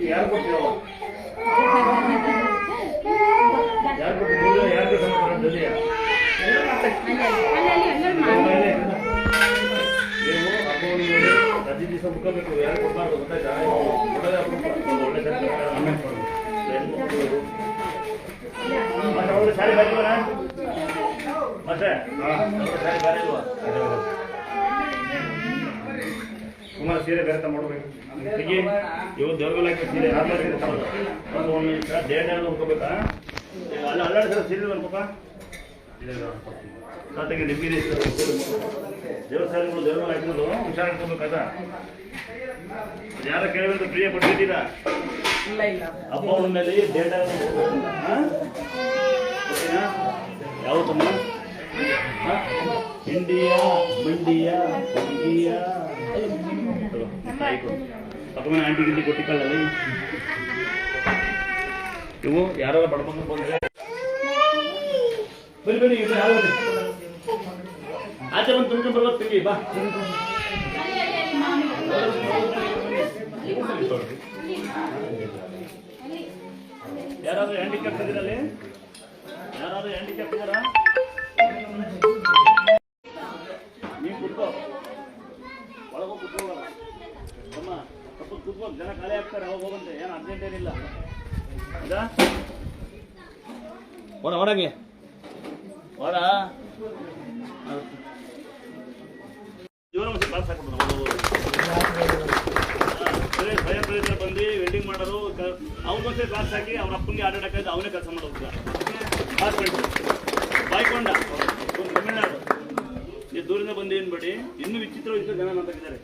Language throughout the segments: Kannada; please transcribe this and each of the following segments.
ಯಾರು ಕೊಟ್ಟಿರೋ ಪ್ರತಿ ದಿವಸ ಮುಖಬೇಕು ಯಾರು ಕೊಡಬಾರ್ದು ಗೊತ್ತಾಯ್ತಾ ಒಳ್ಳೆ ಸಾರಿ ಬರೀವನ ಮತ್ತೆ ಸಾರಿ ಬರೀಲ್ವಾ ಸುಮಾರು ಸೀರೆ ಬೇರೆ ಮಾಡ್ಬೇಕು ಇವತ್ತು ದೇವ್ರಲ್ಲ ಸೀರೆ ಆರ್ಮಲ್ ಸೀರೆ ತಗೊಂಡು ಒಂದು ಡೇಟ್ ಎಲ್ಲ ನೋಡ್ಕೋಬೇಕಾ ಅಲ್ಲ ಅಲ್ಲಾಡ ಸೀರೆ ಬರ್ಬೇಕ ಸಾತಿಗೆ ಡಿಗ್ರಿ ದೇವಸ್ಥಾನಗಳು ದೇವ್ರ ಹಾಕಿರೋದು ಹುಷಾರು ಇಟ್ಕೋಬೇಕಾದ ಯಾರ ಕೇಳಿದ್ರೆ ಪ್ರಿಯ ಕೊಟ್ಟಿದ್ದೀರಾ ಹಬ್ಬ ಮೇಲೆ ಡೇಟ್ ಯಾವತ್ತಮ್ಮ ಇಂಡಿಯಾ ಮಂಡಿಯಾ ಇಂಡಿಯಾ ಅಥವಾ ಆಂಟಿ ಗಿಂಟಿ ಕೊಟ್ಟಿಕ್ಕಲ್ಲಲ್ಲಿ ಇವು ಯಾರು ಬಡಬಂದು ಬಂದ್ರೆ ಬರೀ ಬರೀ ಇದು ಯಾರು ಆಚೆ ಬಂದು ತುಂಬಿಕೊಂಡು ಬರ್ಬೇಕು ತಿಂಗಿ ಬಾ ಯಾರಾದ್ರೂ ಹ್ಯಾಂಡಿಕ್ಯಾಪ್ ಇದ್ದೀರಲ್ಲಿ ಯಾರಾದ್ರೂ ಹ್ಯಾಂಡಿಕ್ಯಾಪ್ ಇದ್ದಾರಾ ನೀವು ಕುತ್ಕೋ ಒಳಗೋಗಿ ಕುತ್ಕೋಲ್ಲ ಅಮ್ಮ ಸ್ವಲ್ಪ ಕುತ್ಕೋ ಜನ ಖಾಲಿ ಆಗ್ತಾರೆ ಅವಾಗ ಹೋಗಂತೆ ಏನು ಅರ್ಜೆಂಟ್ ಏನಿಲ್ಲ ಹೌದಾ ಹೊರ ಹೊರಗೆ ಹೊರ ಜೀವನ ಮತ್ತೆ ಕ್ಲಾಸ್ ಹಾಕ್ಬಿಡ್ತಾರೆ ಸ್ವಯಂ ಪ್ರೇರಿತರು ಬಂದು ವೆಲ್ಡಿಂಗ್ ಮಾಡೋರು ಅವ್ರಿಗೊಂದೇ ಕ್ಲಾಸ್ ಹಾಕಿ ಅವ್ರ ಅಪ್ಪನಿಗೆ ಆಟಾಡಕ್ಕಾಯ್ತು ಅವನೇ ಕೆಲಸ ಮಾಡೋದು ಕ್ಲಾಸ್ ಬಾಯ್ಕೊಂಡ ಒಂದು ತಮಿಳ್ನಾಡು ನೀವು ದೂರಿಂದ ಬಂದು ಏನು ಬೇಡಿ ಇನ್ನೂ ವಿಚಿತ್ರವಾಗಿದ್ದ ಜನ ಮಾತಾಡಿದ್ದಾರೆ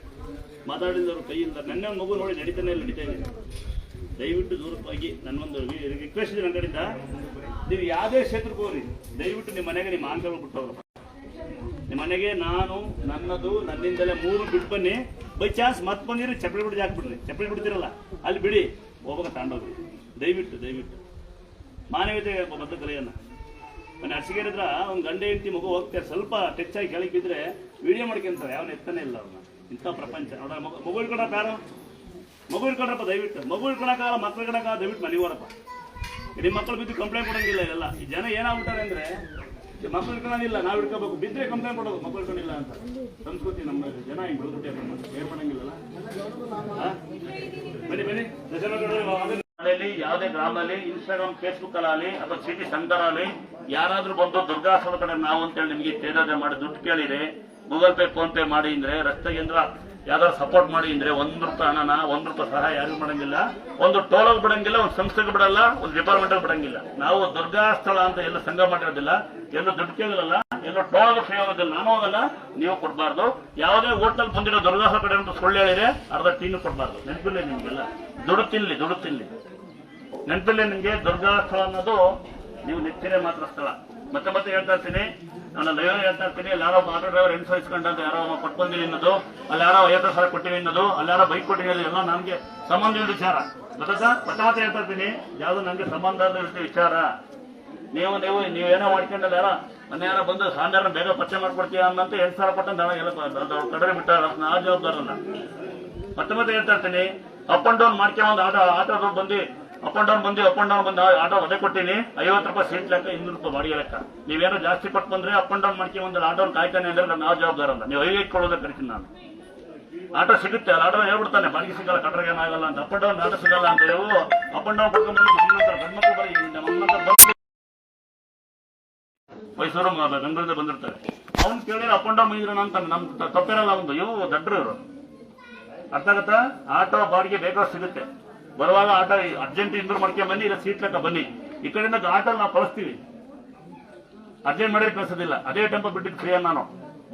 ಮಾತಾಡಿದವರು ಕೈಯಿಂದ ನನ್ನ ಮಗು ನೋಡಿ ನಡೀತಾನೆ ನಡೀತಾ ಇದೆ ದಯವಿಟ್ಟು ದೂರಕ್ಕೆ ಹೋಗಿ ನನ್ನೊಂದು ರಿಕ್ವೆಸ್ಟ್ ಇದೆ ನನ್ನ ಕಡೆಯಿಂದ ನೀವು ಯಾವುದೇ ಕ್ಷೇತ್ರಕ್ಕೆ ಹೋಗ್ರಿ ದಯವಿಟ್ಟು ನಿಮ್ಮ ಮನೆಗೆ ನಿಮ್ಮ ಆಂಕಲ್ ಬಿಟ್ಟವ್ರು ನಿಮ್ಮ ಮನೆಗೆ ನಾನು ನನ್ನದು ನನ್ನಿಂದಲೇ 3 ಬಿಟ್ಟು ಬನ್ನಿ ಬೈ ಚಾನ್ಸ್ ಮತ್ತೆ ಬಂದಿರಿ ಚಪ್ಪಲಿ ಬಿಡಿ ಹಾಕ್ಬಿಡ್ರಿ ಚಪ್ಪಲಿ ಬಿಡ್ತಿರಲ್ಲ ಅಲ್ಲಿ ಬಿಡಿ ಹೋಗೋಕೆ ತಗೊಂಡೋಗ್ರಿ ದಯವಿಟ್ಟು ದಯವಿಟ್ಟು ಮಾನವೀಯತೆ ಮೊದಲು ಕಲೆಯನ್ನ ಮನೆ ಅರ್ಸಿಗೆ ಹತ್ರ ಒಂದು ಗಂಡ ಹೆಂಡತಿ ಮಗು ಹೋಗ್ತಾರೆ ಸ್ವಲ್ಪ ಟಚ್ ಆಗಿ ಕೆಳಗೆ ಬಿದ್ದರೆ ವಿಡಿಯೋ ಮಾಡ್ಕೊಂತಾರೆ ಯಾವನ್ನ ಎತ್ತಾನೆ ಇಲ್ಲ ಅವ್ರನ್ನ ಇಂಥ ಪ್ರಪಂಚ ನೋಡ ಮಗು ಇಟ್ಕೊಳಪ್ಪ ಯಾರು ಮಗು ಇಟ್ಕೊಳಪ್ಪ ದಯವಿಟ್ಟು ಮಗು ಇಟ್ಕೊಳಕ್ಕಾಗಲ್ಲ ಮಕ್ಳು ಇಟ್ಕೊಳಕ್ಕಾಗಲ್ಲ ದಯವಿಟ್ಟು ಮನೆ ಹೋರಪ್ಪ ನಿಮ್ಮ ಮಕ್ಕಳು ಬಿದ್ದು ಕಂಪ್ಲೇಂಟ್ ಕೊಡೋಂಗಿಲ್ಲ ಇದೆಲ್ಲ ಈ ಜನ ಏನಾಗ್ಬಿಟ್ಟಾರೆ ಅಂದರೆ ಮಕ್ಕಳು ಇಟ್ಕೊಳ್ಳೋದಿಲ್ಲ ನಾವು ಇಟ್ಕೋಬೇಕು ಬಿದ್ದರೆ ಕಂಪ್ಲೇಂಟ್ ಕೊಡೋದು ಮಕ್ಕಳು ಇಟ್ಕೊಂಡಿಲ್ಲ ಅಂತ ಸಂಸ್ಕೃತಿ ನಮ್ಮ ಜನ ಹಿಂಗೆ ಬೆಳೆದುಬಿಟ್ಟೆ ಏರ್ಪಡಂಗಿಲ್ಲಲ್ಲ ಬನ್ನಿ ಬನ್ನಿ ಮನೆಯಲ್ಲಿ ಯಾವುದೇ ಗ್ರಾಮದಲ್ಲಿ ಇನ್ಸ್ಟಾಗ್ರಾಮ್ ಫೇಸ್ಬುಕ್ ಅಲ್ಲಿ ಅಥವಾ ಸಿಟಿ ಸಂಘದಲ್ಲಿ ಯಾರಾದ್ರೂ ಬಂದು ದುರ್ಗಾಸನ ಕಡೆ ನಾವು ಅಂತೇಳಿ ನಿಮಗೆ ತೇಜಾದ್ರೆ ಮಾಡಿ ದುಡ್ಡು ಕೇಳಿದ್ರೆ ಗೂಗಲ್ ಪೇ ಫೋನ್ ಪೇ ಮಾಡಿ ಅಂದ್ರೆ ರಸ್ತೆಗೆಂದ್ರ ಯಾವ್ದಾದ್ರು ಸಪೋರ್ಟ್ ಮಾಡಿ ಅಂದ್ರೆ ₹1 ಹಣನ ₹1 ಸಹಾಯ ಯಾರಿಗೂ ಮಾಡಂಗಿಲ್ಲ, ಒಂದು ಟೋಲಲ್ಲಿ ಬಿಡಂಗಿಲ್ಲ, ಒಂದು ಸಂಸ್ಥೆಗೆ ಬಿಡಲ್ಲ, ಒಂದು ಡಿಪಾರ್ಟ್ಮೆಂಟ್ ಅಲ್ಲಿ ಬಿಡಂಗಿಲ್ಲ. ನಾವು ದುರ್ಗಾಸ್ಥಳ ಅಂತ ಎಲ್ಲ ಸಂಘ ಮಾಡಿರೋದಿಲ್ಲ, ಎಲ್ಲ ದುಡ್ಡು ಕೇಳಿರಲ್ಲ, ಎಲ್ಲ ಟೋಲಲ್ ಫ್ರೀ ಆಗೋದಿಲ್ಲ. ನಾನು ಹೋಗಲ್ಲ, ನೀವು ಕೊಡಬಾರ್ದು. ಯಾವುದೇ ಹೋಟೆಲ್ ಬಂದಿರೋ ದುರ್ಗಾಸ್ಥಳ ಕಡೆ ಅಂತ ಸುಳ್ಳು ಹೇಳಿದ್ರೆ ಅರ್ಧ ಟೀನು ಕೊಡಬಾರ್ದು. ನೆನಪಿಲ್ಲ ನಿಮ್ಗೆಲ್ಲ, ದುಡ್ಡು ತಿನ್ಲಿ ನೆನಪಿಲ್ಲ ನಿಮ್ಗೆ. ದುರ್ಗಾಸ್ಥಳ ಅನ್ನೋದು ನೀವು ನೆಚ್ಚಿನ ಮಾತ್ರ ಸ್ಥಳ. ಮತ್ತೆ ಮತ್ತೆ ಹೇಳ್ತಾ ಇರ್ತೀನಿ, ನಾನು ಲೈವ್ ಹೇಳ್ತಾ ಇರ್ತೀನಿ, ಅಲ್ಲಿ ಯಾರೋ ಆಟೋ ಡ್ರೈವರ್ ಹೆಂಗ್ ಸಹಿಸ್ಕೊಂಡಂತ ಯಾರೋ ಕೊಟ್ಬಂದಿರಿ ಅನ್ನೋದು, ಅಲ್ಲಿ ಯಾರೋ 50,000 ಕೊಟ್ಟಿನಿ ಅನ್ನೋದು, ಅಲ್ಲಿ ಯಾರೋ ಬೈಕ್ ಕೊಟ್ಟಿನಿ ಎಲ್ಲ ನನ್ಗೆ ಸಂಬಂಧ ಇರೋ ವಿಚಾರ. ಗೊತ್ತಾ? ಮತ್ತೆ ಮತ್ತೆ ಹೇಳ್ತಾ ಇರ್ತೀನಿ, ಯಾವ್ದು ನಂಗೆ ಸಂಬಂಧ ಇರುತ್ತೆ ವಿಚಾರ. ನೀವೇನೋ ಮಾಡ್ಕೊಂಡಲ್ಲ, ಯಾರೋ ನನ್ನ ಯಾರೋ ಬಂದು ಸಾಂದಾರ ಬೇಗ ಪರಿಚಯ ಮಾಡ್ಕೊಡ್ತೀಯ ಅನ್ನಂತ 8,000 ಕೊಟ್ಟಂತ ಎಲ್ಲ ಕಡರೆ ಬಿಟ್ಟ ಆ ಜವಾಬ್ದಾರಲ್ಲ. ಮತ್ತೆ ಮತ್ತೆ ಹೇಳ್ತಾ ಇರ್ತೀನಿ, ಅಪ್ ಅಂಡ್ ಡೌನ್ ಮಾಡ್ಕೊಂಡ್ ಆಟೋ ಬಂದು ಅಪ್ ಅಂಡ್ ಡೌನ್ ಬಂದು ಆಟೋ ಒದೆ ಕೊಟ್ಟಿನಿ, ₹50 ಸೀಟ್ ಲೆಕ್ಕ, ₹200 ಬಾಡಿಗೆ ಲೆಕ್ಕ. ನೀವೇನೋ ಜಾಸ್ತಿ ಕೊಟ್ಟು ಬಂದ್ರೆ ಅಪ್ ಅಂಡ್ ಡೌನ್ ಮಾಡ್ಕೊಂಡ್ ಆಟೋ ಕಾಯ್ತಾನೆ ಅಂದ್ರೆ ನಾವು ಜವಾಬ್ದಾರಲ್ಲ. ನೀವು ಐದು ಇಟ್ಕೊಳ್ಳೋದೇ ಕರಿತೀನಿ ನಾನು. ಆಟೋ ಸಿಗುತ್ತೆ, ಅಲ್ಲಿ ಆಟೋ ಹೇಳ್ಬಿಡ್ತಾನೆ ಬಾಡಿಗೆ ಸಿಗಲ್ಲ, ಕಟ್ರಿಗೆ ಏನಾಗಲ್ಲ ಅಂತ. ಅಪ್ ಅಂಡ್ ಡೌನ್ ಆಟೋ ಸಿಗಲ್ಲ ಅಂತ ಹೇಳು, ಅಪ್ ಅಂಡ್ ಡೌನ್ ಕೊಡ್ಕೊಂಡು ಗಂಡ್ಮಕ್ಳು ಬರೀ ಮೈಸೂರು ಬೆಂಗಳೂರಿಂದ ಬಂದಿರ್ತಾರೆ. ಅವ್ನು ಕೇಳಿದ್ರೆ ಅಪ್ ಅಂಡ್ ಡೌನ್ ಬಂದಿರೋಣ ಅಂತ ನಮ್ ತಪ್ಪಿರಲ್ಲ. ಒಂದು ಇವು ದಡ್ರು ಇವರು, ಅರ್ಥ ಆಗತ್ತಾ? ಆಟೋ ಬಾಡಿಗೆ ಬೇಕಾದ್ರೆ ಸಿಗುತ್ತೆ. ಬರುವಾಗ ಆಟೋ ಅರ್ಜೆಂಟ್ ಇಂಪ್ರೂವ್ ಮಾಡ್ಕೊಂಡ್ ಬನ್ನಿ, ಇಲ್ಲ ಸೀಟ್ ಲೆಕ್ಕ ಬನ್ನಿ. ಈ ಕಡೆಯಿಂದ ಆಟೋ ನಾವು ಕಳಿಸ್ತೀವಿ, ಅರ್ಜೆಂಟ್ ಮಾಡಿದ್ರೆ ಕಳಿಸೋದಿಲ್ಲ. ಅದೇ ಟೆಂಪೋ ಬಿಟ್ಟಿದ್ದು ಫ್ರೀ ನಾನು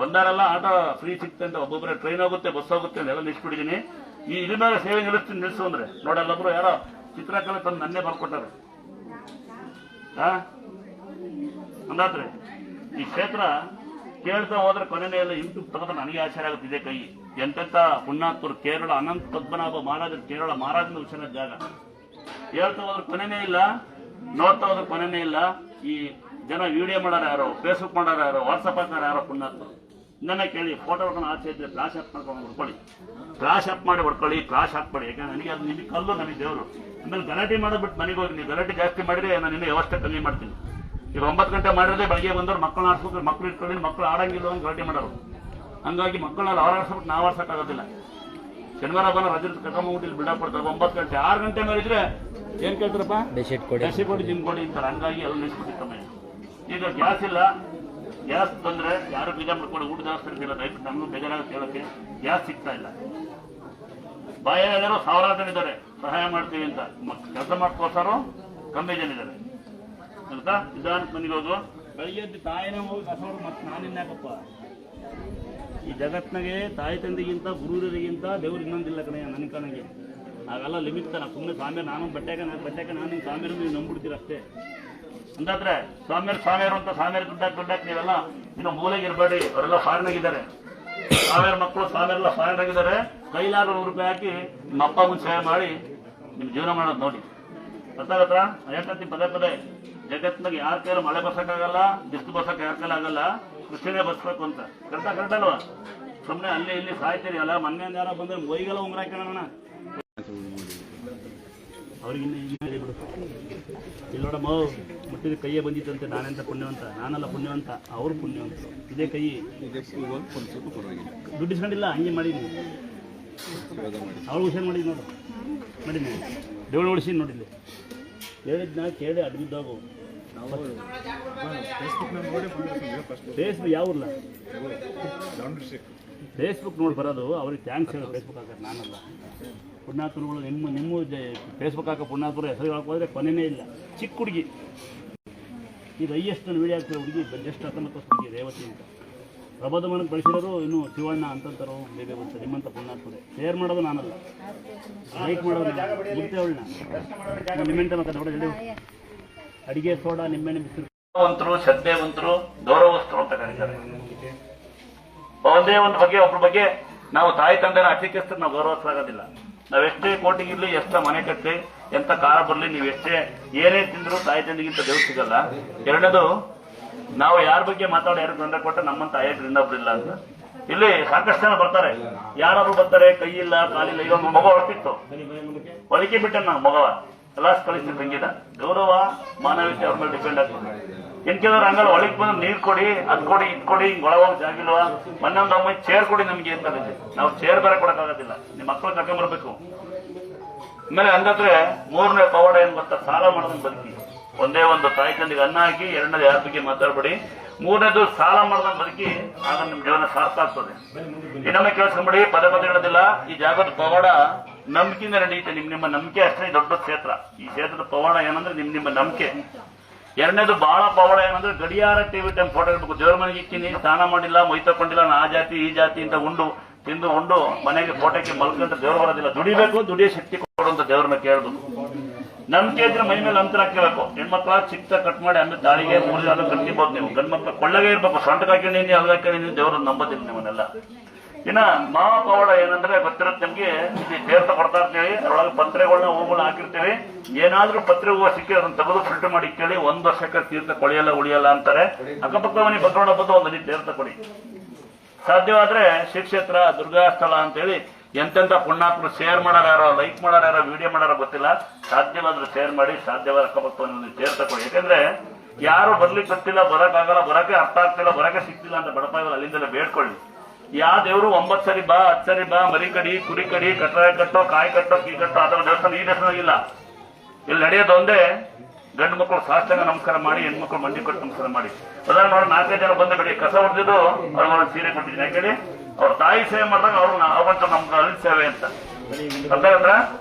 ಬಂದಾರಲ್ಲ, ಆಟೋ ಫ್ರೀ ಸಿಕ್ತೆ ಅಂತ. ಒಬ್ಬೊಬ್ಬರೇ ಟ್ರೈನ್ ಹೋಗುತ್ತೆ, ಬಸ್ ಹೋಗುತ್ತೆ ಅಂತ ಎಲ್ಲ ನಿಲ್ಸ್ಬಿಟ್ಟಿದ್ದೀನಿ. ಈ ಇದ್ರ ಮೇಲೆ ಸೇವೆ ನಿಲ್ಸು ಅಂದ್ರೆ ನೋಡಲ್ಲೊಬ್ರು ಯಾರೋ ಚಿತ್ರಕಲೆ ತಂದು ನನ್ನೇ ಬರ್ಕೊಟ್ಟಾರೆ. ಅಂದಾದ್ರೆ ಈ ಕ್ಷೇತ್ರ ಕೇಳ್ತಾ ಹೋದ್ರೆ ಕೊನೆಯಲ್ಲಿ ಯೂಟ್ಯೂಬ್ ತಗೋದ್ರೆ ನನಗೆ ಆಶ್ಚರ್ಯ ಆಗುತ್ತೆ. ಇದೇ ಕೈ ಎಂತೆಂಥ ಪುಣ್ಯಾತ್ಮರು ಕೇರಳ ಅನಂತ ಪದ್ಮನಾಭ ಮಹಾರಾಜರು ಕೇರಳ ಮಹಾರಾಜನ ವಿಷಯದ ಜಾಗ. ಹೇಳ್ತಾ ಹೋದ್ರೆ ಕೊನೆನೇ ಇಲ್ಲ, ನೋಡ್ತಾ ಹೋದ್ರೆ ಕೊನೆನೇ ಇಲ್ಲ. ಈ ಜನ ವಿಡಿಯೋ ಮಾಡೋರು ಯಾರೋ, ಫೇಸ್ಬುಕ್ ಮಾಡೋರು ಯಾರೋ, ವಾಟ್ಸಪ್ ಹಾಕೋರು ಯಾರೋ ಪುಣ್ಯಾತ್ಮರು. ನನ್ನ ಕೇಳಿ ಫೋಟೋ ಹೊಡ್ಕೊಂಡು ಆಚೆ ಇದ್ರೆ ಫ್ಲಾಶ್ ಅಪ್ ಮಾಡ್ಕೊಂಡು ಹೊಡ್ಕೊಳ್ಳಿ, ಫ್ಲಾಶ್ ಅಪ್ ಮಾಡಿ ಹೊಡ್ಕೊಳ್ಳಿ, ಫ್ಲಾಶ್ ಹಾಕ್ಬೇಡಿ. ಯಾಕಂದ್ರೆ ನನಗೆ ಅದು ನಿಮಗೆ ಕಲ್ಲು, ನನಗೆ ದೇವರು. ಆಮೇಲೆ ಗಲಾಟೆ ಮಾಡೋದ್ಬಿಟ್ಟು ಮನೆಗೆ ಹೋಗಿ ನೀವು ಗಲಾಟೆ ಜಾಸ್ತಿ ಮಾಡಿದ್ರೆ ನಾನು ಇನ್ನೂ ವ್ಯವಸ್ಥೆ ಕಮ್ಮಿ ಮಾಡ್ತೀನಿ. ಈಗ 9 ಗಂಟೆ ಮಾಡಿದ್ರೆ ಬೆಳಗ್ಗೆ ಬಂದವ್ರು ಮಕ್ಕಳನ್ನ ಆಡ್ಸ್ಬೇಕು, ಮಕ್ಕಳು ಇಟ್ಕೊಂಡು ಮಕ್ಕಳು ಆಡಂಗಿಲ್ಲ ಅಂತ ಗಲಾಟೆ ಮಾಡೋರು. ಹಂಗಾಗಿ ಮಕ್ಕಳನ್ನ ಅವ್ರು ಆಡ್ಸ್ಬಿಟ್ಟು ನಾವು ಆಡ್ಸೋಕ್ಕಾಗೋದಿಲ್ಲ. ಶನಿವಾರ ಬಂದು ರಜೆ ಕರ್ಕೊಂಡ್ಬಿಟ್ಟು ಬಿಲ್ಡಪ್ ಕೊಡ್ತಾರೆ. 9 ಗಂಟೆ 6 ಗಂಟೆ ಮೇಲಿದ್ರೆ ಏನ್ ಕೇಳ್ತಾರಪ್ಪ, ಡೆಸಿ ಕೊಡಿ ಜಿಮ್ ಕೊಡಿ ಅಂತಾರೆ. ಹಂಗಾಗಿ ಅದು ನಿಲ್ಸ್ಬಿಟ್ಟಿತ್ತಮ್ಮ. ಈಗ ಗ್ಯಾಸ್ ಇಲ್ಲ, ಗ್ಯಾಸ್ ಬಂದ್ರೆ ಯಾರು ಬೀಜ ಮಾಡ್ಕೊಂಡು ಊಟ ಜಾಸ್ತಿ ಇರ್ತಿಲ್ಲ. ದಯವಿಟ್ಟು ನಮಗೂ ಬೇಜಾರಾಗುತ್ತೆ ಹೇಳೋಕ್ಕೆ, ಗ್ಯಾಸ್ ಸಿಗ್ತಾ ಇಲ್ಲ. ಬಾಯಾಗಾರು ಸಾವಿರಾರು ಜನ ಇದ್ದಾರೆ ಸಹಾಯ ಮಾಡ್ತೀವಿ ಅಂತ, ಕೆಲಸ ಮಾಡ್ಕೋಸಾರು ಕಮ್ಮಿ ಜನ ಇದ್ದಾರೆ ಅಂತ. ನಿಧಾನಕ್ಕೆ ಮನೆಗೆ ಹೋಗು, ಬೆಳಿಗ್ಗೆ ಎದ್ದು ತಾಯಿನೇ ಹೋಗಿ ಕಸ ಹೊಡೆದು ಮತ್ತೆ ನಾನಿನ್ಯಾಕಪ್ಪ. ಈ ಜಗತ್ತಿನಾಗೆ ತಾಯಿ ತಂದೆಗಿಂತ ಗುರುವರಿಗಿಂತ ದೇವ್ರು ಇನ್ನೊಂದಿಲ್ಲ ಕಣೆ ನನ್ನ ಕಣಗೆ. ಅವೆಲ್ಲ ಲಿಮಿಟ್ ತಾನ. ಸುಮ್ಮನೆ ಸ್ವಾಮಿಯರು ನಾನು ಬಟ್ಟೆಗೆ ನಾನು ಸ್ವಾಮಿಯರು ನೀವು ನಂಬಿಡ್ತೀರ ಅಷ್ಟೇ. ಅಂದಾದ್ರೆ ಸ್ವಾಮಿಯರು ಅಂತ ಸ್ವಾಮಿಯರು ದುಡ್ಡಾಕ್ ನೀವೆಲ್ಲ ಇನ್ನು ಮೂಲೆಗೆ ಇರಬೇಡಿ. ಅವರೆಲ್ಲ ಫಾರಿನಾಗಿದ್ದಾರೆ. ಸಾವಿರ ಮಕ್ಕಳು ಸ್ವಾಮಿಯರೆಲ್ಲ ಫಾರಿನಾಗಿದ್ದಾರೆ. ಕೈಲಾರು ₹100 ಹಾಕಿ ನಿಮ್ಮ ಅಪ್ಪ ಮುಂದೆ ಸೇವೆ ಮಾಡಿ ನಿಮ್ ಜೀವನ ಮಾಡೋದು ನೋಡಿ. ಗೊತ್ತಾಗತ್ತಾ? ಹೇಳ್ತೀನಿ ಪದೇ ಪದೇ, ಜಗತ್ತಿನಾಗ ಯಾರ ಕೈಯಲ್ಲಿ ಮಳೆ ಬರ್ಸಕ್ಕಾಗಲ್ಲ, ಬಿಸಿಲು ಬರ್ಸಕ್ಕೆ ಯಾರ ಕೈಲಿ ಆಗಲ್ಲ, ಕೃಷಿನೇ ಬರ್ಸ್ಬೇಕು ಅಂತ. ಕರೆಕ್ಟ್ ಅಲ್ವಾ? ಸುಮ್ಮನೆ ಅಲ್ಲಿ ಇಲ್ಲಿ ಸಾಯ್ತೀರಿ ಅಲ್ಲ. ಮೊನ್ನೆ ಯಾರ ಬಂದ್ರೆ ಮೈಗೆಲ್ಲ ಉಂಗ್ರ ಹಾಕೋಣ ಅವ್ರಿಗೆ ಬಿಡು. ಇಲ್ಲಿ ನೋಡಮ್ಮ, ಮುಟ್ಟಿದ ಕೈಯೇ ಬಂದಿತ್ತಂತೆ. ನಾನೆಂತ ಪುಣ್ಯವಂತ? ನಾನಲ್ಲ ಪುಣ್ಯವಂತ, ಅವ್ರು ಪುಣ್ಯವಂತ. ಇದೇ ಕೈ ದುಡ್ಡು ಇಸ್ಕೊಂಡಿಲ್ಲ, ಹಂಗೆ ಮಾಡೀನಿ. ಅವ್ರು ಹುಷಾರು ಮಾಡಿದ್ ನೋಡು, ಮಾಡೀನಿ. ದೇವಳು ಉಳಿಸಿ ನೋಡಿಲ್ಲ. ಹೇಳಿದ್ನ ಕೇಳಿ ಅಡ್ಬಿದ್ದಾಗು. ಫೇಸ್ಬುಕ್ ಯಾವಲ್ಲ, ಫೇಸ್ಬುಕ್ ನೋಡಿ ಬರೋದು. ಅವ್ರಿಗೆ ಥ್ಯಾಂಕ್ಸ್ ಹೇಳಿ ಫೇಸ್ಬುಕ್ ಹಾಕೋದು ನಾನಲ್ಲ. ಪುಣ್ಯಾತ್ಮರುಗಳು ನಿಮ್ಮ ಫೇಸ್ಬುಕ್ ಹಾಕೋ ಪುಣ್ಯಾತ್ಮರು ಹೆಸರು ಹಾಕೋದ್ರೆ ಕೊನೆಯೇ ಇಲ್ಲ. ಚಿಕ್ಕ ಹುಡುಗಿ, ಈಗ ಹೈಯೆಸ್ಟ್ ವೀಡಿಯೋ ಆಗ್ತಿರೋ ಹುಡುಗಿ ಜಸ್ಟ್ 19 ವರ್ಷ ಹುಡುಗಿ, ರೇವತಿ ಅಂತ. ಪ್ರಬೋಧಮಾನಕ್ಕೆ ಬಳಸಿರೋರು ಇನ್ನು ಶಿವಣ್ಣ ಅಂತಂತಾರೋ ಬೇಬೆ ಬರ್ತಾರೆ. ನಿಮ್ಮಂಥ ಪುಣ್ಯಾತ್ಮರೇ. ಶೇರ್ ಮಾಡೋದು ನಾನಲ್ಲ, ಲೈಕ್ ಮಾಡೋದು ಮುಗ್ತೇವಳನ್ನ. ನಿಮ್ಮೆಂಟ ಮತ್ತೆ ನೋಡಿ ಅಡಿಗೆ ಸೋಡಾ ನಿಮ್ಮೆಣ್ಣೆ ಬಿಸಿರು ಶ್ರದ್ಧೆವಂತರು, ಗೌರವಸ್ಥರು ಅಂತ ಕರೀತಾರೆ. ಒಂದೇ ಒಂದು ಬಗ್ಗೆ ಒಬ್ಬರ ಬಗ್ಗೆ ನಾವು ತಾಯಿ ತಂದೆನ ಅತಿಕ್ಕಿಸ್ತಾರೆ, ನಾವು ಗೌರವಿಸಲಾಗೋದಿಲ್ಲ. ನಾವೆಷ್ಟೇ ಕೋಟಿಗಿರ್ಲಿ, ಎಷ್ಟ ಮನೆ ಕಟ್ಟಲಿ, ಎಂತ ಕಾರ ಬರಲಿ, ನೀವು ಎಷ್ಟೇ ಏನೇ ತಿಂದ್ರು ತಾಯಿ ತಂದೆಗಿಂತ ದೇವ್ರು ಸಿಗಲ್ಲ. ಎರಡನೇದು, ನಾವು ಯಾರ ಬಗ್ಗೆ ಮಾತಾಡೋ ಯಾರು ತೊಂದರೆ ಕೊಟ್ಟ ನಮ್ಮಂತ ಆಯೋದ್ರಿಂದ ಒಬ್ರಿಲ್ಲ ಅಂತ. ಇಲ್ಲಿ ಸಾಕಷ್ಟು ಜನ ಬರ್ತಾರೆ, ಯಾರಾದ್ರೂ ಬರ್ತಾರೆ, ಕೈ ಇಲ್ಲ ಕಾಲಿಲ್ಲ. ಈಗ ಮಗ ಹೊಡ್ತಿತ್ತು, ಒಳಕೆ ಬಿಟ್ಟ ನಾವು ಮಗವ ಕ್ಲಾಸ್ ಕಳಿಸ್ತಿದ್ದು. ಹಂಗಿದ ಗೌರವ ಮಾನವೀಯತೆ ಅವ್ರ ಮೇಲೆ ಡಿಪೆಂಡ್ ಆಗ್ತದೆ. ಏನ್ ಕೆಲವ್ರು ಹಂಗಲ್ಲ, ಒಳಗೆ ಬಂದು ನೀರ್ ಕೊಡಿ, ಅದ್ ಕೊಡಿ, ಇದ್ ಕೊಡಿ, ಹಿಂಗ್ ಒಳಗೋಗಿ ಜಾಗಿಲ್ವಾ, ಮೊನ್ನೊಂದು ಅಮ್ಮ ಚೇರ್ ಕೊಡಿ ನಮ್ಗೆ ಅಂತ. ನಾವು ಚೇರ್ ಬೇರೆ ಕೊಡಕ್ಕಾಗೋದಿಲ್ಲ, ನಿಮ್ಮ ಮಕ್ಕಳು ಕರ್ಕೊಂಡ್ಬರ್ಬೇಕು. ಆಮೇಲೆ ಹಂಗಾದ್ರೆ 3ನೇ ಪವಾಡ ಏನ್ ಗೊತ್ತಾ, ಸಾಲ ಮಾಡೋದನ್ನ ಬದುಕಿ. ಒಂದೇ ಒಂದು ತಾಯಿ ತಂದೆಗೆ ಅನ್ನ ಹಾಕಿ, 2ನೇದು ಯಾರ ಬಗ್ಗೆ ಮಾತಾಡ್ಬೇಡಿ, 3ನೇದು ಸಾಲ ಮಾಡೋದನ್ನ ಬದುಕಿ. ಆಗ ನಿಮ್ ಜೀವನ ಸಾರ್ಥ ಆಗ್ತದೆ. ಇನ್ನೊಮ್ಮೆ ಕೇಳಿಸ್ಕೊಂಬಿಡಿ, ಪದೇ ಪದೇ ಹೇಳೋದಿಲ್ಲ. ಈ ಜಾಗದ ಪವಾಡ ನಂಬಿಕೆಯಿಂದ ನಡೆಯುತ್ತೆ. ನಿಮ್ಮ ನಂಬಿಕೆ ಅಷ್ಟೇ ದೊಡ್ಡ ಕ್ಷೇತ್ರ. ಈ ಕ್ಷೇತ್ರದ ಪವಾಡ ಏನಂದ್ರೆ ನಿಮ್ಮ ನಂಬಿಕೆ. 2ನೇದು ಬಹಳ ಪವಾಡ ಏನಂದ್ರೆ, ಗಡಿಯಾರ ಟಿವಿ ಟೈಮ್ ಫೋಟೋ ಇರ್ಬೇಕು. ದೇವ್ರ ಮನೆಗೆ ಇಕ್ಕಿನಿ, ಸ್ನಾನ ಮಾಡಿಲ್ಲ, ಮೈ ತಕೊಂಡಿಲ್ಲ, ಆ ಜಾತಿ ಈ ಜಾತಿ ಅಂತ ತಿಂದು ಉಂಡು ಮನೆಗೆ ಫೋಟೋಕ್ಕೆ ಮಲ್ಕೊಂಡ್ರೆ ದೇವ್ರು ಬರೋದಿಲ್ಲ. ದುಡಿಬೇಕು, ದುಡಿಯೋ ಶಕ್ತಿ ಕೊಡುವಂತ ದೇವ್ರನ್ನ ಕೇಳಬೇಕು. ನಂಬಿಕೆ ಇದ್ರೆ ಮೈ ಮೇಲೆ ಅಂತರ ಹಾಕಿರ್ಬೇಕು. ಹೆಣ್ಮಕ್ಳ ಚಿಕ್ಕ ಕಟ್ ಮಾಡಿ ಆಮೇಲೆ ದಾಳಿಗೆ 3 ಜಾಗ ಕಟ್ತಿಬೋದು ನೀವು. ಗಂಡು ಮಕ್ಳು ಕೊಳ್ಳಗೆ ಇರ್ಬೇಕು. ಸೊಂಟಕ್ಕೆ ಹಾಕೊಂಡಿನಿ, ಅಲ್ಗ ಹಾಕೊಂಡಿನಿ, ದೇವ್ರನ್ನ ನಂಬೋದಿಲ್ಲ ನಿಮ್ಮನ್ನೆಲ್ಲ. ಇನ್ನ ಮಹಾಪವಾಡ ಏನಂದ್ರೆ ಗೊತ್ತಿರುತ್ತೆ ನಿಮ್ಗೆ. ಇಲ್ಲಿ ತೀರ್ಥ ಕೊಡ್ತಾ ಇರ್ತೀವಿ, ಅದರೊಳಗೆ ಪತ್ರೆಗಳನ್ನ ಹೂಗಳನ್ನ ಹಾಕಿರ್ತೀವಿ. ಏನಾದ್ರೂ ಪತ್ರೆ ಹೂವು ಸಿಕ್ಕಿ ಅದನ್ನ ತೆಗೆದು ಫಿಲ್ಟರ್ ಮಾಡಿ ಕೇಳಿ, 1 ವರ್ಷಕ್ಕೆ ತೀರ್ಥ ಕೊಳೆಯಲ್ಲ ಉಳಿಯಲ್ಲ ಅಂತಾರೆ. ಅಕ್ಕಪಕ್ಕ ಮನೆ ಬಗ್ರೋಣ ಬಂದು ಒಂದು ತೀರ್ಥ ಕೊಡಿ. ಸಾಧ್ಯವಾದ್ರೆ ಶ್ರೀಕ್ಷೇತ್ರ ದುರ್ಗಾ ಸ್ಥಳ ಅಂತೇಳಿ ಎಂತೆಂತ ಪುಣ್ಯಾತ್ಮರು ಶೇರ್ ಮಾಡಾರ ಯಾರೋ, ಲೈಕ್ ಮಾಡಾರ ಯಾರೋ, ವಿಡಿಯೋ ಮಾಡಾರ ಗೊತ್ತಿಲ್ಲ. ಸಾಧ್ಯವಾದ್ರೆ ಶೇರ್ ಮಾಡಿ, ಸಾಧ್ಯವಾದ ಅಕ್ಕಪಕ್ಕ ಒಂದು ತೀರ್ಥ ಕೊಡಿ. ಯಾಕಂದ್ರೆ ಯಾರು ಬರ್ಲಿಕ್ಕೆ ಗೊತ್ತಿಲ್ಲ, ಬರಕ್ಕಾಗಲ್ಲ, ಬರಕ್ಕೆ ಅರ್ಥ ಆಗ್ತಿಲ್ಲ, ಬರಕ್ಕೆ ಸಿಕ್ತಿಲ್ಲ ಅಂತ ಬಡಪಾಯಿಗಳು ಅಲ್ಲಿಂದಲೇ ಬೇಡ್ಕೊಳ್ಳಿ. ಯಾವ ದೇವರು 9 ಸರಿ ಬಾ, 10 ಸರಿ ಬಾ, ಮರಿ ಕಡಿ, ಕುರಿ ಕಡಿ, ಕಟ್ರಾಯ ಕಟ್ಟೋ, ಕಾಯಿ ಕಟ್ಟೋ, ಕೀ ಕಟ್ಟೋ, ಅದರ ದೇವಸ್ಥಾನ ಈ ದೇವಸ್ಥಾನ ಇಲ್ಲ. ಇಲ್ಲಿ ನಡೆಯೋದು ಒಂದೇ, ಗಂಡು ಮಕ್ಕಳು ಸಾಷ್ಟಾಂಗ ನಮಸ್ಕಾರ ಮಾಡಿ, ಹೆಣ್ಮಕ್ಳು ಮಂಡಿ ಕೊಟ್ಟು ನಮಸ್ಕಾರ ಮಾಡಿ. ಉದಾಹರಣೆ ನೋಡಿ, 4-5 ಜನ ಬಂದ ಬಿಡಿ, ಕಸ ಹೊಡೆದಿದ್ದು ಅವ್ರಿಗೆ ಸೀರೆ ಕೊಟ್ಟಿದ್ದೀನಿ. ಯಾಕಂದ್ರೆ ಅವ್ರ ತಾಯಿ ಸೇವೆ ಮಾಡಿದಾಗ ಅವಂತ ನಮ್ಗೆ ಅಲ್ಲಿ ಸೇವೆ ಅಂತ ಅರ್ಥ ಆಗಂದ್ರ.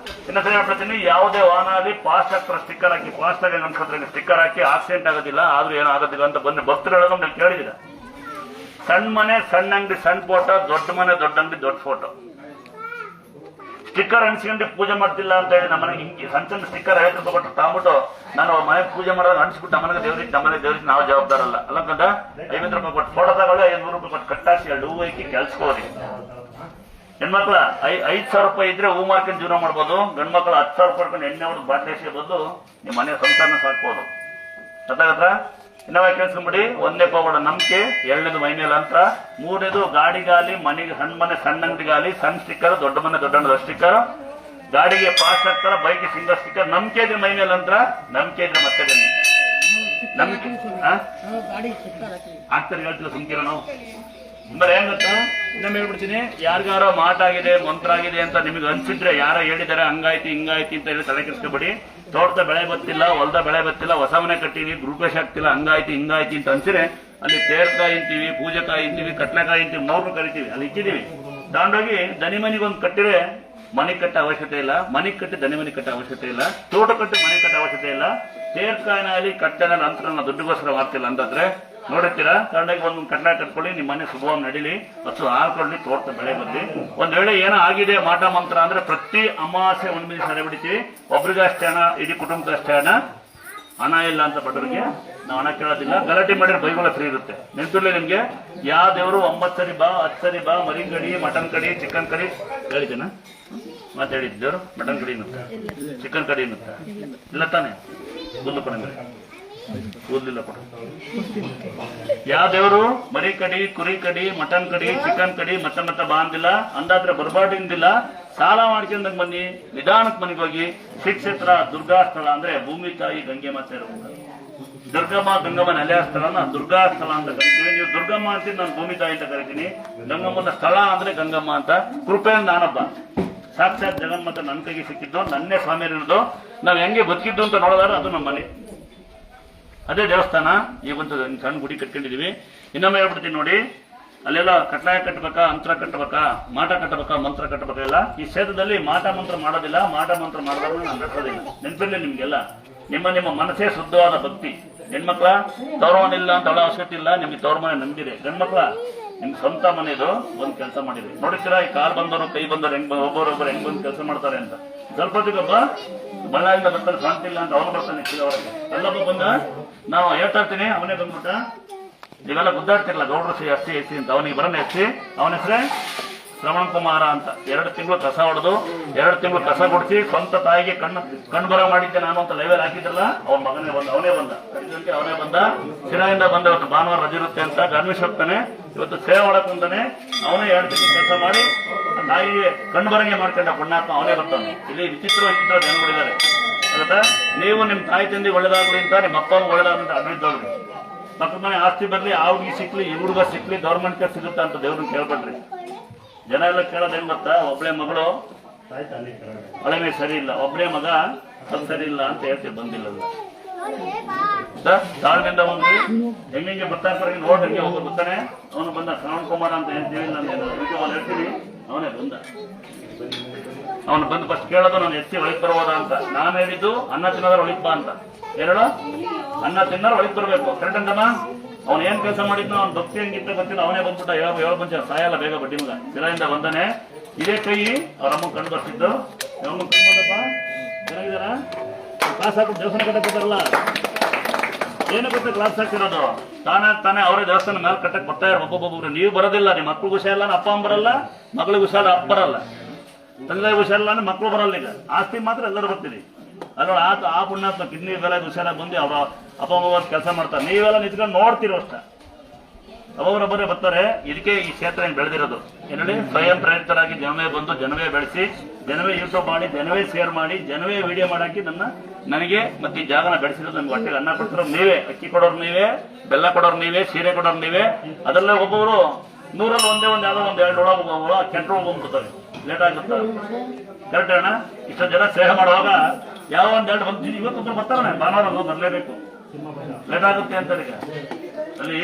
ಇನ್ನೊಂದ್ಸರಿ ಹೇಳ್ತೀನಿ, ಯಾವುದೇ ವಾಹನ ಆಗಲಿ ಫಾಸ್ಟ್ ಆಗ್ತಾರೆ ಸ್ಟಿಕ್ಕರ್ ಹಾಕಿ, ಫಾಸ್ಟ್ ಆಗಿ ನಮ್ಸ್ಕೊತಾರೆ ಸ್ಟಿಕ್ಕರ್ ಹಾಕಿ, ಆಕ್ಸಿಡೆಂಟ್ ಆಗೋದಿಲ್ಲ, ಆದ್ರೂ ಏನೋ ಆಗೋದಿಲ್ಲ ಅಂತ ಬಂದು ಭಕ್ತರು ಹೇಳೋದು ನೀವು ಕೇಳಿದಿರ. ಸಣ್ಣ ಮನೆ ಸಣ್ಣ ಅಂಗಡಿ ಸಣ್ಣ ಫೋಟೋ, ದೊಡ್ಡ ಮನೆ ದೊಡ್ಡ ಅಂಗಡಿ ದೊಡ್ಡ ಫೋಟೋ. ಸ್ಟಿಕ್ಕರ್ ಅನ್ಸ್ಕೊಂಡು ಪೂಜೆ ಮಾಡ್ತಿಲ್ಲ ಅಂತ ಹೇಳಿ ನಮ್ಮನೆಗೆ ಹಿಂಗೆ ಸಣ್ಣ ಸ್ಟಿಕ್ಕರ್ 50 ರೂಪಾಯಿ ಕೊಟ್ಟು ತಗೊಂಡ್ಬಿಟ್ಟು ನಾನು ಮನೆ ಪೂಜೆ ಮಾಡೋದು ಅನ್ಸ್ಬಿಟ್ಟು ನಮ್ಮನೆಗೆ ದೇವ್ರಿಗೆ ನಾವು ಜವಾಬ್ದಾರಲ್ಲ ಅಲ್ಲಂಕಂದ 50 ರೂಪಾಯಿ ಕೊಟ್ಟು ಫೋಟೋ ತಗೊಳ್ಳಿ, 500 ರೂಪಾಯಿ ಕೊಟ್ಟು ಕಟ್ಟಾಸಿ 2 ಹೂವು ಹಾಕಿ ಕೆಲ್ಸಕೋರಿ. ಹೆಣ್ಮಕ್ಳ 5,000 ರೂಪಾಯಿ ಇದ್ರೆ ಹೂ ಮಾರ್ಕೊಂಡು ಜೀವನ ಮಾಡ್ಬೋದು. ಗಂಡು ಮಕ್ಳು 10,000 ರೂಪಾಯಿ ಇಟ್ಕೊಂಡು ಎಣ್ಣೆ ಹೊಡೆದು ಬಾಟ್ಲಿ ಬದ್ದು ನಿಮ್ಮ ಮನೆ ಸಂಸಾರನ ಸಾಕ್ಬೋದು. ಗೊತ್ತಾಗತ್ತಾ? ಇನ್ನವೇ ಕೇಳಿಸ್ಕೊಂಬಿಡಿ. 1ನೇ ಪವಾಡ ನಂಬಿಕೆ, 2ನೇದು ಮೈ ಮೇಲೆ ಅಂತ, 3ನೇದು ಗಾಡಿಗಾಲಿ, ಮನೆಗೆ ಸಣ್ಣ ಮನೆ ಸಣ್ಣ ಅಂಗಡಿಗಾಲಿ ಸಣ್ಣ ಸ್ಟಿಕ್ಕರ್, ದೊಡ್ಡ ಮನೆ ದೊಡ್ಡ ಅಂಗಡಿ ಸ್ಟಿಕ್ಕರ್, ಗಾಡಿಗೆ ಪಾಸ್ ಆಗ್ತಾರ, ಬೈಕ್ ಸಿಂಗಲ್ ಸ್ಟಿಕ್ಕರ್. ನಂಬಿಕೆ ಇದ್ರೆ ಮೈ ಮೇಲೆ ಅಂತ, ನಂಬಿಕೆ ಇದ್ರೆ ಮತ್ತೆ ಬನ್ನಿ. ನಂಬಿಕೆ ಆಗ್ತಾರೆ, ಹೇಳ್ತಿಲ್ಲ ಸುಮ್ಕಿರ ನಾವು ಬರ ಏನ್ ಗೊತ್ತಾ? ಇನ್ನೊಮ್ಮೆ ಹೇಳ್ಬಿಡ್ತೀನಿ, ಯಾರಿಗಾರ ಮಾಟ ಆಗಿದೆ ಮಂತ್ರ ಆಗಿದೆ ಅಂತ ನಿಮಗೆ ಅನ್ಸಿದ್ರೆ, ಯಾರ ಹೇಳಿದಾರೆ ಹಂಗಾಯ್ತಿ ಹಿಂಗಾಯ್ತಿ ಅಂತ ಹೇಳಿ ತಲೆ ಕೆಡಿಸ್ಕೊಬೇಡಿ. ತೋಟದ ಬೆಳೆ ಬತ್ತಿಲ್ಲ, ಹೊಲದ ಬೆಳೆ ಬತ್ತಿಲ್ಲ, ಹೊಸ ಮನೆ ಕಟ್ಟಿವಿ, ಗೃಹಪ್ರವೇಶ ಆಗ್ತಿಲ್ಲ, ಹಂಗಾಯ್ತಿ ಹಿಂಗಾಯ್ತಿ ಅಂತ ಅನ್ಸಿದ್ರೆ ಅಲ್ಲಿ ತೇರ್ಕಾಯಿ ಇಂತೀವಿ, ಪೂಜೆಕಾಯಿ ಇಂತೀವಿ, ಕಟ್ಲೆಕಾಯಿ ಇಂತೀವಿ, 3 ಕರಿತೀವಿ, ಅಲ್ಲಿ ಇಕ್ಕಿದೀವಿ. ತಗೊಂಡೋಗಿ ದನಿ ಮನಿಗೊಂದು ಕಟ್ಟಿದ್ರೆ ಮನೆಗೆ ಕಟ್ಟ ಅವಶ್ಯಕತೆ ಇಲ್ಲ, ಮನೆಗೆ ಕಟ್ಟಿ ದನಿ ಮನೆ ಕಟ್ಟ ಅವಶ್ಯಕತೆ ಇಲ್ಲ, ತೋಟ ಕಟ್ಟಿ ಮನೆ ಕಟ್ಟ ಅವಶ್ಯಕತೆ ಇಲ್ಲ. ತೇರ್ಕಾಯಿನಲ್ಲಿ ಕಟ್ಟೆನಲ್ಲಿ ಅಂತರ ದುಡ್ಡುಗೋಸ್ಕರ ಮಾಡ್ತಿಲ್ಲ ಅಂತಂದ್ರೆ ನೋಡುತ್ತೀರಾ, ತಗೊಂಡೋಗಿ ಒಂದು ಕಟ್ಲ ಕಟ್ಕೊಳ್ಳಿ, ನಿಮ್ಮ ಮನೆ ಶುಭವಾಗಿ ನಡೀಲಿ, ಹಸು ಹಾಲ್ಕೊಳ್ಳಿ, ತೋಟದ ಬೆಳೆ ಬಂದಿ. ಒಂದ್ ವೇಳೆ ಏನೋ ಆಗಿದೆ ಮಾಟ ಮಂತ್ರ ಅಂದ್ರೆ ಪ್ರತಿ ಅಮಾವಾಸ್ಯೆ 1 ದಿವಸ ಹೊಡಿತೀವಿ. ಒಬ್ರಿಗೆ ಅಷ್ಟೇ ಹಣ, ಇಡೀ ಕುಟುಂಬಕ್ಕೆ ಅಷ್ಟೇ ಹಣ. ಹಣ ಇಲ್ಲ ಅಂತ ಬಡವರಿಗೆ ನಾವು ಹಣ ಕೇಳೋದಿಲ್ಲ. ಗಲಾಟೆ ಮಾಡಿದ್ರೆ ಬೈಗಳ ಫ್ರೀ ಇರುತ್ತೆ. ನೆನಪಿರ್ಲಿ ನಿಮ್ಗೆ, ಯಾವ ದೇವರು 9 ಸರಿ ಬಾ, 10 ಸರಿ ಬಾ, ಮರಿ ಕಡಿ, ಮಟನ್ ಕಡಿ, ಚಿಕನ್ ಕಡಿ ಹೇಳಿದ್ದೇನ ಮತ್ತೆ ಹೇಳಿದ್ದು ದೇವರು? ಮಟನ್ ಕಡಿ ಇನ್ನುತ್ತ, ಚಿಕನ್ ಕಡಿ ಇನ್ನುತ್ತ ಇಲ್ಲ ತಾನೆ? ಗುಲ್ಲು ಕೊಡಂಗ್ರೆ ಕೂದಲಿಲ್ಲ ಕೊಡ. ಯಾವ ದೇವರು ಮರಿ ಕಡಿ, ಕುರಿ ಕಡಿ, ಮಟನ್ ಕಡಿ, ಚಿಕನ್ ಕಡಿ ಮತ್ತೆ ಬಾ ಅಂದಿಲ್ಲ. ಅಂದಾದ್ರೆ ಬರ್ಬಾರ್ದಿಂದಿಲ್ಲ. ಸಾಲ ಮಾಡ್ಕೊಂಡಾಗ ಬನ್ನಿ, ನಿಧಾನಕ್ಕೆ ಮನೆಗೆ ಹೋಗಿ. ಶ್ರೀಕ್ಷೇತ್ರ ದುರ್ಗಾ ಸ್ಥಳ ಅಂದ್ರೆ ಭೂಮಿ ತಾಯಿ ಗಂಗೆ ಮಾತೆ ಇರಬೇಕು. ದುರ್ಗಮ್ಮ ಗಂಗಮ್ಮ ನೆಲೆಯ ಸ್ಥಳನ ದುರ್ಗಾ ಸ್ಥಳ ಅಂತ ಕರಿತೀವಿ. ನೀವು ದುರ್ಗಮ್ಮ ಅಂತೀನಿ, ನಾನು ಭೂಮಿ ತಾಯಿ ಅಂತ ಕರಿತೀನಿ. ಗಂಗಮ್ಮನ ಸ್ಥಳ ಅಂದ್ರೆ ಗಂಗಮ್ಮ ಅಂತ. ಕೃಪೆ ನಾನೊಬ್ಬ, ಸಾಕ್ಷಾತ್ ಜಗನ್ಮಾತ ನನ್ನ ಕೈಗೆ ಸಿಕ್ಕಿದ್ದು, ನನ್ನೇ ಸ್ವಾಮಿ ಇರೋದು. ನಾವ್ ಹೆಂಗೆ ಬದುಕಿದ್ದು ಅಂತ ನೋಡಿದ್ರೆ ಅದು ನಮ್ಮ ಮನೆ, ಅದೇ ದೇವಸ್ಥಾನ. ಈಗೊಂದು ಸಣ್ಣ ಗುಡಿ ಕಟ್ಕೊಂಡಿದೀವಿ. ಇನ್ನೊಮ್ಮೆ ಹೇಳ್ಬಿಡ್ತೀನಿ ನೋಡಿ, ಅಲ್ಲೆಲ್ಲ ಕಟ್ಲಾಯ ಕಟ್ಟಬೇಕಾ, ಅಂತರ ಕಟ್ಟಬೇಕಾ, ಮಾಟ ಕಟ್ಟಬೇಕಾ, ಮಂತ್ರ ಕಟ್ಟಬೇಕಾ ಇಲ್ಲ. ಈ ಕ್ಷೇತ್ರದಲ್ಲಿ ಮಾಟ ಮಂತ್ರ ಮಾಡೋದಿಲ್ಲ. ಮಾಟ ಮಂತ್ರ ಮಾಡಿದಾಗ ನಾನು ನಡೆಸೋದಿಲ್ಲ. ನೆನಪಿರ್ಲಿ ನಿಮ್ಗೆಲ್ಲ, ನಿಮ್ಮ ಮನಸ್ಸೇ ಶುದ್ಧವಾದ ಭಕ್ತಿ. ಹೆಣ್ಮಕ್ಳ ತೌರಮನಿಲ್ಲ ಅಂತ ಅವಳ ಅವಶ್ಯಕತೆ ಇಲ್ಲ. ನಿಮ್ಗೆ ತೌರ ಮನೆ ನಂಬಿದೆ. ಗಂಡ್ಮಕ್ಳ ನಿಮ್ ಸ್ವಂತ ಮನೆದು ಒಂದ್ ಕೆಲಸ ಮಾಡಿದೆ. ನೋಡಿತೀರಾ, ಈ ಕಾಲ್ ಬಂದವರು ಕೈ ಬಂದವರು ಹೆಂಗ್ ಒಬ್ಬರೊಬ್ಬರು ಹೆಂಗ್ ಬಂದು ಕೆಲಸ ಮಾಡ್ತಾರೆ ಅಂತ. ಸ್ವಲ್ಪ ಹೊತ್ತಿಗೊಬ್ಬ ಬಳ್ಳಾರಿಯಿಂದ ಬರ್ತಾರೆ, ಕಾಣ್ತಿಲ್ಲ ಅಂತ ಅವನು ಬರ್ತಾನೆ ಅವರಿಗೆ. ಅಲ್ಲೊಬ್ಬ ಬಂದ, ನಾವು ಹೇಳ್ತಾ ಇರ್ತೀನಿ, ಅವನೇ ಬಂದ್ಬಿಟ್ಟ. ನೀವೆಲ್ಲ ಗುದ್ದಾಡ್ತಿರಲ್ಲ ಗೌಡ್ರು ಎಸ್ಸಿ ಎಸ್ಸಿ ಅಂತ, ಅವನಿಗೆ ಬರೋಣ ಎಸ್ಸಿ. ಅವನ ಹೆಸರೇ ಶ್ರವಣ ಕುಮಾರ ಅಂತ. 2 ತಿಂಗಳು ಕಸ ಹೊಡೆದು 2 ತಿಂಗಳು ಕಸ ಕೊಡಿಸಿ ಸ್ವಂತ ತಾಯಿಗೆ ಕಣ್ಣು ಬರ ಮಾಡಿದ್ದೆ ನಾನು ಅಂತ ಲೈವಲ್ಲಿ ಹಾಕಿದ್ರಲ್ಲ, ಅವನ ಮಗನೇ ಬಂದ, ಅವನೇ ಬಂದ. ಶಿರಾಯಿಂದ ಬಂದ. ಇವತ್ತು ಭಾನುವಾರ ರಜೆ ಇರುತ್ತೆ ಅಂತ ಗರ್ಮಿಷ್ ಹೋಗ್ತಾನೆ. ಇವತ್ತು ಸೇವೆ ಮಾಡಕ್ ಅಂತಾನೆ. ಅವನೇ 2 ತಿಂಗಳು ಕೆಲಸ ಮಾಡಿ ತಾಯಿಗೆ ಕಣ್ಣು ಬರಂಗೆ ಮಾಡ್ಕೊಂಡ ಪುಣ್ಯಾತ್ಮ, ಅವನೇ ಬರ್ತಾನೆ. ಇಲ್ಲಿ ವಿಚಿತ್ರ ಜನಗಳಿದ್ದಾರೆ. ಆಗುತ್ತಾ? ನೀವು ನಿಮ್ಮ ತಾಯಿ ತಂದೆ ಒಳ್ಳೇದಾಗ್ಲಿ ಅಂತ, ನಿಮ್ಮ ಅಪ್ಪ ಒಳ್ಳೇದಾಗ್ಲಿ ಅಂತ ಅಡ್ಡಿದ್ದವ್ರಿ. ಮಕ್ಕಳ ಮನೆ ಆಸ್ತಿ ಬರ್ಲಿ, ಆ ಹುಡುಗಿ ಸಿಕ್ಲಿ, ಈ ಹುಡುಗ ಸಿಕ್ಲಿ, ಗೌರ್ಮೆಂಟ್ ಸಿಗುತ್ತಾ ಅಂತ ದೇವ್ರನ್ನ ಕೇಳ್ಬೇಡ್ರಿ. ಜನ ಎಲ್ಲ ಕೇಳೋದು ಹೆಂಗ್ ಗೊತ್ತಾ? ಒಬ್ಬಳೆ ಮಗಳು ಹಳೆ ಸರಿ ಇಲ್ಲ, ಒಬ್ಬಳೆ ಮಗ ಅದು ಸರಿ ಇಲ್ಲ ಅಂತ ಹೇಳ್ತೀವಿ. ಬಂದಿಲ್ಲ ತಾಳ್ಮೆಯಿಂದ ಬಂದ್ರಿ. ಹೆಂಗೆ ಬರ್ತಾ ಇರ್ತಾರೆ ನೋಡ್ರಿ. ಒಬ್ಬ ಬರ್ತಾನೆ, ಅವನು ಬಂದ, ಶ್ರವಣ್ ಕುಮಾರ್ ಅಂತ ಹೇಳ್ತೀವಿ. ನಾನು ಹೇಳ್ತೀನಿ, ಅವನೇ ಬಂದ. ಅವನು ಬಂದು ಫಸ್ಟ್ ಕೇಳೋದು, ನಾನು ಎತ್ತಿ ಒಳಗೆ ಬರ್ಬೋದಾ ಅಂತ. ನಾನು ಹೇಳಿದ್ದು ಅನ್ನ ತಿನ್ನೋದ್ರ ಒಳಗೆ ಬಾ ಅಂತ. ಎರಡು ಅನ್ನ ತಿನ್ನೋರು ಒಳಗೆ ಬರ್ಬೇಕು. ಕರೆಕ್ಟ್ ಅಂತಮ್ಮ? ಅವ್ನು ಏನ್ ಕೆಲಸ ಮಾಡಿದ್ನೋ, ಅವ್ನ ಭಕ್ತಿ ಹೆಂಗಿತ್ತ ಗೊತ್ತಿಲ್ಲ. ಅವನೇ ಬಂದ್ಬಿಟ್ಟ. ಏಳು ಬಂಚ ಸಾಯಲ್ಲ ಬೇಗ ಬಡ್ಡಿ ಮಗ. ಶಿರಾಯಿಂದ ಬಂದಾನೆ. ಇದೇ ಕೈ ಅವ್ರ ಅಮ್ಮ ಕಂಡು ಬರ್ತಿದ್ದು. ಅಮ್ಮ ಕಂಡು ಬಂದಪ್ಪ, ಚೆನ್ನಾಗಿದಾರ? ಕ್ಲಾಸ್ ಹಾಕೊಂಡು ದೇವಸ್ಥಾನ ಕಟ್ಟಕ್ ಬರ್ತಾರಲ್ಲ, ಏನು ಗೊತ್ತ ಕ್ಲಾಸ್ ಹಾಕಿರೋದು? ತಾನೇ ಅವರೇ ದೇವಸ್ಥಾನ ಮೇಲೆ ಕಟ್ಟಕ್ ಬರ್ತಾ ಇರೋ ಒಬ್ಬೊಬ್ಬೊಬ್ರು. ನೀವು ಬರೋದಿಲ್ಲ, ನಿಮ್ಮ ಮಕ್ಳಿಗೆ ಹುಷಾರಿಲ್ಲ, ಅಪ್ಪ ಅಮ್ಮ ಬರಲ್ಲ, ಮಗಳಿಗೆ ಹುಷಾರ ಅಪ್ಪ ಬರಲ್ಲ, ತಂದೆ ಹುಷಾರಿಲ್ಲ ಅಂದ್ರೆ ಮಕ್ಳು ಬರಲ್ಲ. ಈಗ ಆಸ್ತಿ ಮಾತ್ರ ಎಲ್ಲರೂ ಬರ್ತೀರಿ. ಅದ್ರೊಳ ಆ ಪುಣ್ಯಾತ್ಮ ಕಿಡ್ನಿ ಬೆಲೆ ಹುಷಾರಾಗಿ ಬಂದು ಅವ್ರ ಅಪ್ಪ ಅಮ್ಮ ಕೆಲಸ ಮಾಡ್ತಾರೆ. ನೀವೆಲ್ಲ ನಿಂತ್ಕೊಂಡು ನೋಡ್ತಿರೋ ಅಷ್ಟ. ಒಬ್ಬೊಬ್ಬರೊಬ್ಬರೇ ಬರ್ತಾರೆ. ಇದಕ್ಕೆ ಈ ಕ್ಷೇತ್ರ ಹಿಂಗೆ ಬೆಳೆದಿರೋದು. ಏನೇಳಿ ಸ್ವಯಂ ಪ್ರೇರಿತರಾಗಿ ಜನವೇ ಬಂದು, ಜನವೇ ಬೆಳೆಸಿ, ಜನವೇ ಯೂಟ್ಯೂಬ್ ಮಾಡಿ, ಜನವೇ ಶೇರ್ ಮಾಡಿ, ಜನವೇ ವಿಡಿಯೋ ಮಾಡಾಕಿ ನನಗೆ ಮತ್ತೆ ಈ ಜಾಗನ ಬೆಳೆಸಿರೋದು. ನಮ್ಗೆ ಹೊಟ್ಟೆಗೆ ಅನ್ನ ಕೊಡ್ತಿರೋರು ನೀವೇ, ಅಕ್ಕಿ ಕೊಡೋರು ನೀವೇ, ಬೆಲ್ಲ ಕೊಡೋರು ನೀವೇ, ಸೀರೆ ಕೊಡೋರು ನೀವೇ. ಅದರಲ್ಲೇ ಒಬ್ಬೊಬ್ರು 100ರಲ್ಲಿ ಒಂದೇ ಯಾವ್ದೋ 2 ಒಳಗೆ ಕೆಂಟ್ರು ಹೋಗ್ಬಿಡ್ತಾರೆ. ಲೇಟ್ ಆಗುತ್ತೆ. ಕರೆಕ್ಟ್ ಅಣ್ಣ? ಇಷ್ಟೊಂದು ಜನ ಸೇವೆ ಮಾಡುವಾಗ ಯಾವ 1-2 ಬಂದು ಇವತ್ತು ಬರ್ತಾನೆ, ಭಾನುವಾರ ಬರ್ಲೇಬೇಕು. ಲೇಟ್ ಆಗುತ್ತೆ ಅಂತಾರೆ. ಈಗ ಅಲ್ಲಿ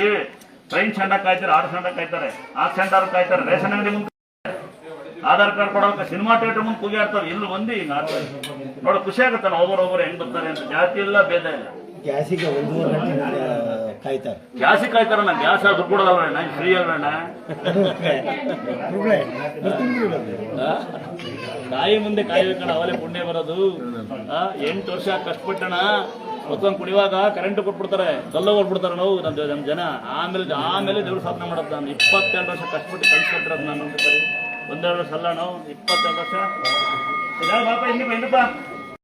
ಟ್ರೈನ್ ಸೆಂಡ ಕಾಯ್ತಾರೆ, ಆಟೋ ಸೆಂಡ ಕಾಯ್ತಾರೆ, ಆ ಸೆಂಟರ್ ಕಾಯ್ತಾರೆ, ರೇಷನ್ ಅಂಗಡಿ ಮುಂದೆ ಆಧಾರ್ ಕಾರ್ಡ್ ಕೊಡೋಕೆ ಸಿನಿಮಾ ಥಿಯೇಟರ್ ಮುಂದೆ ಕೂಗಾಡ್ತಾರೆ. ಇಲ್ಲಿ ಬಂದು ಹಿಂಗ ಆಡ್ತಾರೆ. ನೋಡಿ ಖುಷಿ ಆಗುತ್ತಾನೆ. ಒಬ್ಬರೊಬ್ಬರು ಹೆಂಗ್ ಬರ್ತಾರೆ ಅಂತ. ಜಾತಿ ಇಲ್ಲ, ಭೇದ ಇಲ್ಲ. ಗ್ಯಾಸಿಗೆ 1.5 ಗಂಟೆ ಕಾಯ್ತಾರೆ. ಗ್ಯಾಸಿಗೆ ಕಾಯ್ತಾರಣ್ಣ. ಗ್ಯಾಸ್ ದುಡ್ಡು ಕೊಡೋದಲ್ಲ, ಫ್ರೀ ಅಲ್ಲಣ್ಣ. ಕಾಯಿ ಮುಂದೆ ಕಾಯ್ಬೇಕಣ್ಣ, ಅವಲೇ ಪುಣ್ಯ ಬರೋದು. 8 ವರ್ಷ ಕಷ್ಟಪಟ್ಟಣ. ಹೊತ್ತೊಂದು ಕುಡಿಯುವಾಗ ಕರೆಂಟ್ ಕೊಟ್ಬಿಡ್ತಾರೆ, ಕಲ್ಲು ಕೊಟ್ಬಿಡ್ತಾರೆ. ನಾವು ನಮ್ಮ ಜನ ಆಮೇಲೆ ದೇವ್ರ ಸಾಧನೆ ಮಾಡೋದು. ನಾನು 22 ವರ್ಷ ಕಷ್ಟಪಟ್ಟು ಕಳ್ಸಿಕೊಟ್ಟಿರೋದು ನಾನು. ಒಂದೆರಡು ವರ್ಷ ಅಲ್ಲ ನಾವು 22 ವರ್ಷ ಬಾಪ ಇನ್ನೂ